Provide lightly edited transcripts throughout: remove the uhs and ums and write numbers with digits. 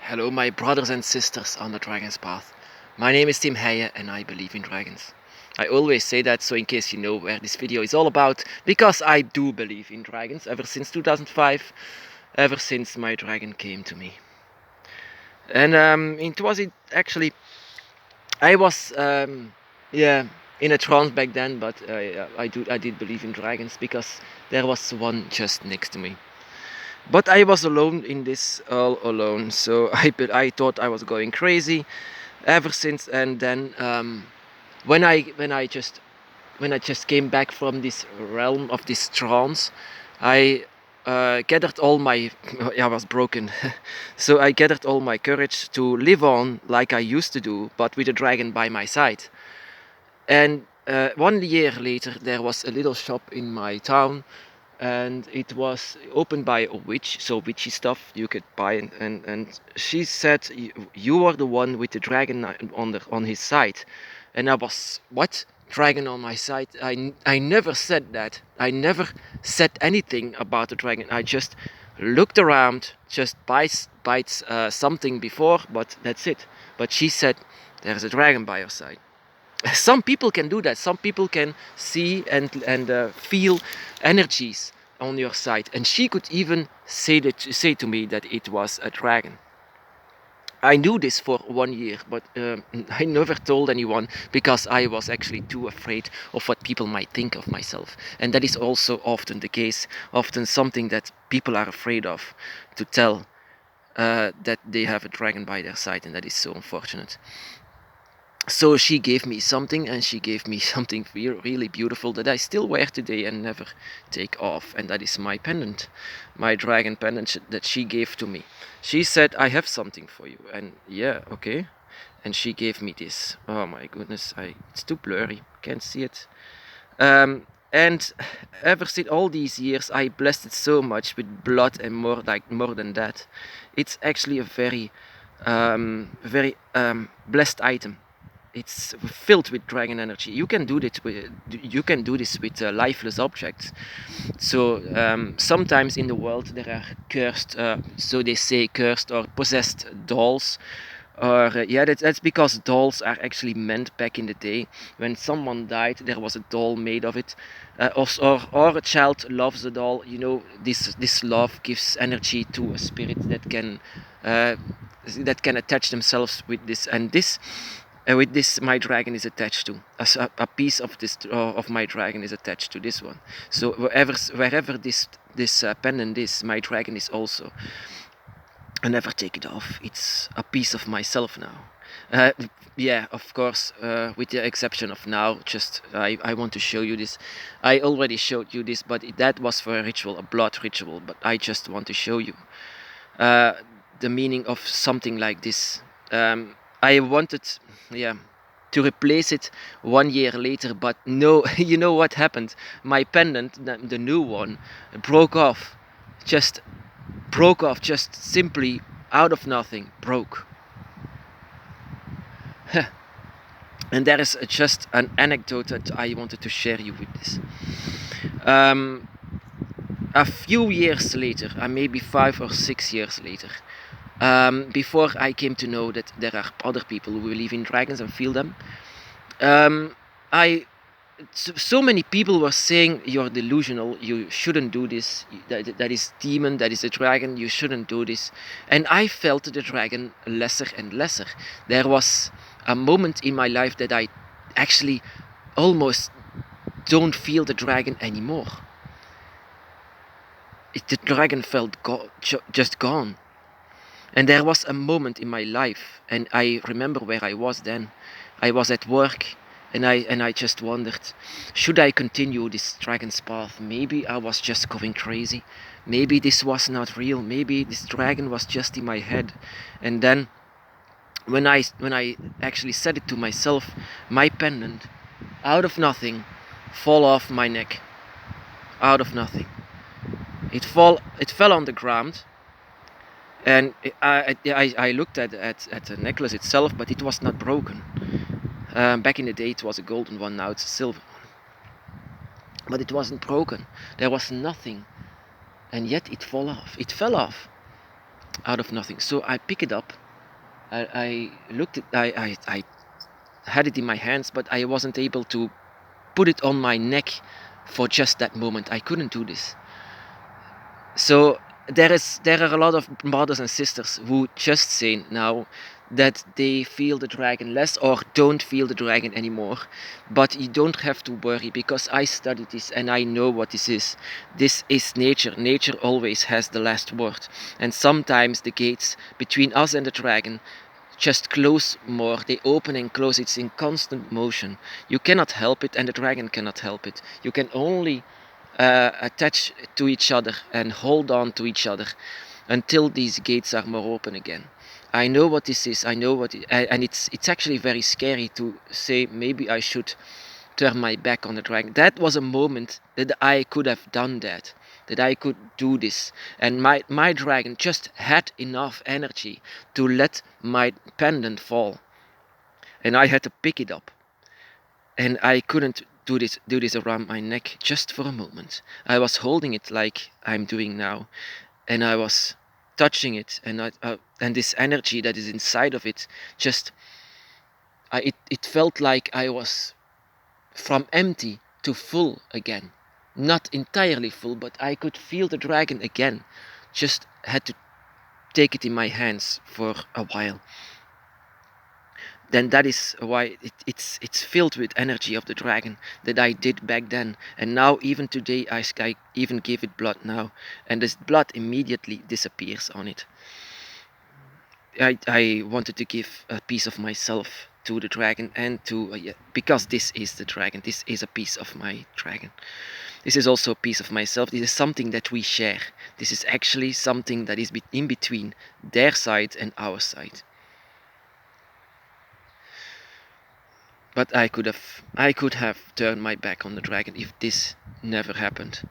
Hello, my brothers and sisters on the Dragon's Path. My name is Tim Heijen and I believe in dragons. I always say that, so in case you know where this video is all about, because I do believe in dragons ever since 2005, ever since my dragon came to me. And it was actually, I was in a trance back then, but I did believe in dragons because there was one just next to me. But I was alone in this, all alone, so I thought I was going crazy ever since. And then when I just came back from this realm of this trance, I gathered all my I was broken, so I gathered all my courage to live on like I used to do, but with a dragon by my side. And 1 year later, there was a little shop in my town, and it was opened by a witch, so witchy stuff you could buy. And she said, "You are the one with the dragon on his side." And I was, what? Dragon on my side? I never said that. I never said anything about the dragon. I just looked around, just bites something before, but that's it. But she said, "There's a dragon by your side." Some people can do that. Some people can see and feel energies on your side, and she could even say to me that it was a dragon. I knew this for 1 year, but I never told anyone because I was actually too afraid of what people might think of myself. And that is also often the case, often something that people are afraid of to tell, that they have a dragon by their side, and that is so unfortunate. So she gave me something, and she gave me something really beautiful that I still wear today and never take off, and that is my pendant, my dragon pendant that she gave to me. She said, "I have something for you," and yeah, okay. And she gave me this. Oh my goodness, it's too blurry, can't see it. And ever since all these years, I blessed it so much with blood and more than that. It's actually a very blessed item. It's filled with dragon energy. You can do this with lifeless objects. So sometimes in the world there are cursed, so they say cursed or possessed dolls. Or that's because dolls are actually meant back in the day. When someone died, there was a doll made of it. Or a child loves a doll. You know, this love gives energy to a spirit uh, that can attach themselves with this. And this with this, my dragon is attached to a piece of this of my dragon is attached to this one. So wherever this pendant is, my dragon is also. I never take it off. It's a piece of myself now. uh, yeah, of course, with the exception of now. Just I want to show you this. I already showed you this, but that was for a ritual, a blood ritual. But I just want to show you uh, the meaning of something like this. I wanted, yeah, to replace it 1 year later, but no. You know what happened? My pendant, the new one, broke off. Just broke off, just simply out of nothing, broke. And there is just an anecdote that I wanted to share you with this. A few years later, maybe 5 or 6 years later, before I came to know that there are other people who believe in dragons and feel them, I so many people were saying, "You're delusional, you shouldn't do this, that is demon, that is a dragon, you shouldn't do this." And I felt the dragon lesser and lesser. There was a moment in my life that I actually almost don't feel the dragon anymore. The dragon felt just gone. And there was a moment in my life, and I remember where I was then. I was at work, and I just wondered, should I continue this dragon's path? Maybe I was just going crazy. Maybe this was not real. Maybe this dragon was just in my head. And then when I actually said it to myself, my pendant, out of nothing, fall off my neck. Out of nothing. It fell on the ground. And I looked at the necklace itself, but it was not broken. Back in the day it was a golden one, now it's a silver one. But it wasn't broken. There was nothing. And yet it fell off. It fell off. out of nothing. So I pick it up. I looked at I had it in my hands, but I wasn't able to put it on my neck for just that moment. I couldn't do this. So there are a lot of brothers and sisters who just say now that they feel the dragon less or don't feel the dragon anymore. But you don't have to worry, because I studied this and I know what this is. This is nature. Nature always has the last word. And sometimes the gates between us and the dragon just close more. They open and close. It's in constant motion. You cannot help it, and the dragon cannot help it. You can only attach to each other and hold on to each other until these gates are more open again. I know what this is. I know and it's actually very scary to say maybe I should turn my back on the dragon. That was a moment that I could have done that I could do this, and my dragon just had enough energy to let my pendant fall, and I had to pick it up, and I couldn't do this around my neck just for a moment. I was holding it like I'm doing now, and I was touching it, and this energy that is inside of it just it felt like I was from empty to full again. Not entirely full, but I could feel the dragon again. Just had to take it in my hands for a while. Then that is why it's filled with energy of the dragon that I did back then. And now even today I even give it blood now, and this blood immediately disappears on it. I wanted to give a piece of myself to the dragon, and to yeah, because this is the dragon, this is a piece of my dragon. This is also a piece of myself. This is something that we share. This is actually something that is in between their side and our side. But I could have turned my back on the dragon if this never happened.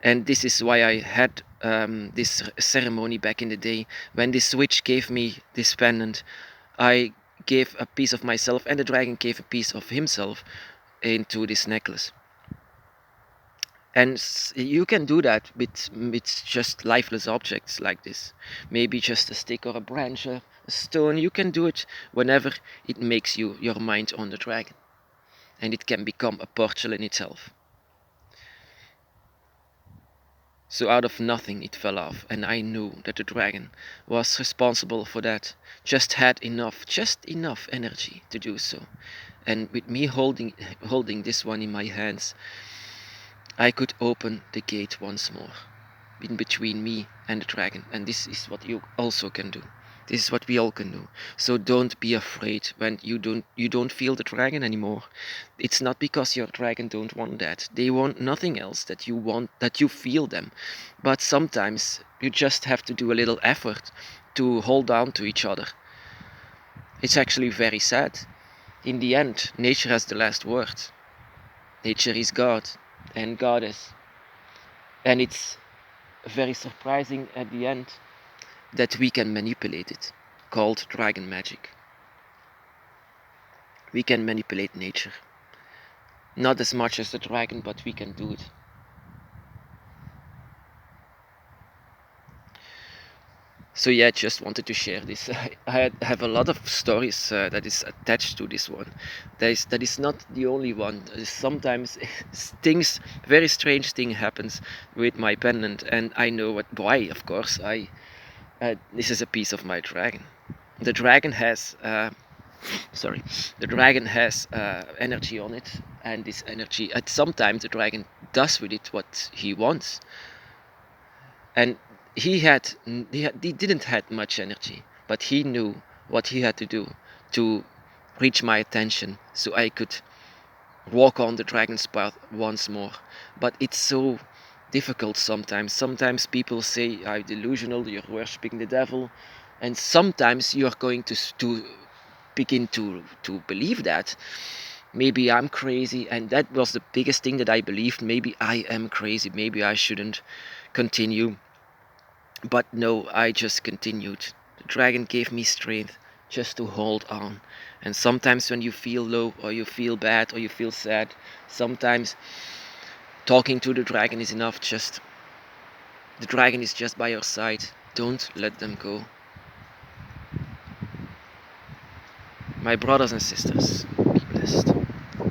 And this is why I had this ceremony back in the day. When this witch gave me this pendant, I gave a piece of myself, and the dragon gave a piece of himself into this necklace. And you can do that with just lifeless objects like this. Maybe just a stick or a branch or a stone. You can do it whenever it makes your mind on the dragon. And it can become a portal in itself. So out of nothing it fell off, and I knew that the dragon was responsible for that. Just had just enough energy to do so. And with me holding this one in my hands, I could open the gate once more in between me and the dragon. And this is what you also can do. This is what we all can do. So don't be afraid when you don't feel the dragon anymore. It's not because your dragon don't want that. They want nothing else that you feel them. But sometimes you just have to do a little effort to hold on to each other. It's actually very sad. In the end, nature has the last word. Nature is God and Goddess. And it's very surprising at the end that we can manipulate it, called dragon magic. We can manipulate nature. Not as much as the dragon, but we can do it. So yeah, just wanted to share this. I have a lot of stories that is attached to this one. That is not the only one. Sometimes very strange thing happens with my pendant, and I know why. Of course, this is a piece of my dragon. The dragon has energy on it, and this energy. Sometimes the dragon does with it what he wants, and he didn't had much energy, but he knew what he had to do to reach my attention, so I could walk on the dragon's path once more. But it's so difficult sometimes. Sometimes people say I'm delusional, you're worshipping the devil, and sometimes you're going to begin to believe that maybe I'm crazy, and that was the biggest thing that I believed. Maybe I am crazy, maybe I shouldn't continue. But no, I just continued. The dragon gave me strength just to hold on. And sometimes when you feel low, or you feel bad, or you feel sad, sometimes talking to the dragon is enough. Just the dragon is just by your side. Don't let them go. My brothers and sisters, be blessed.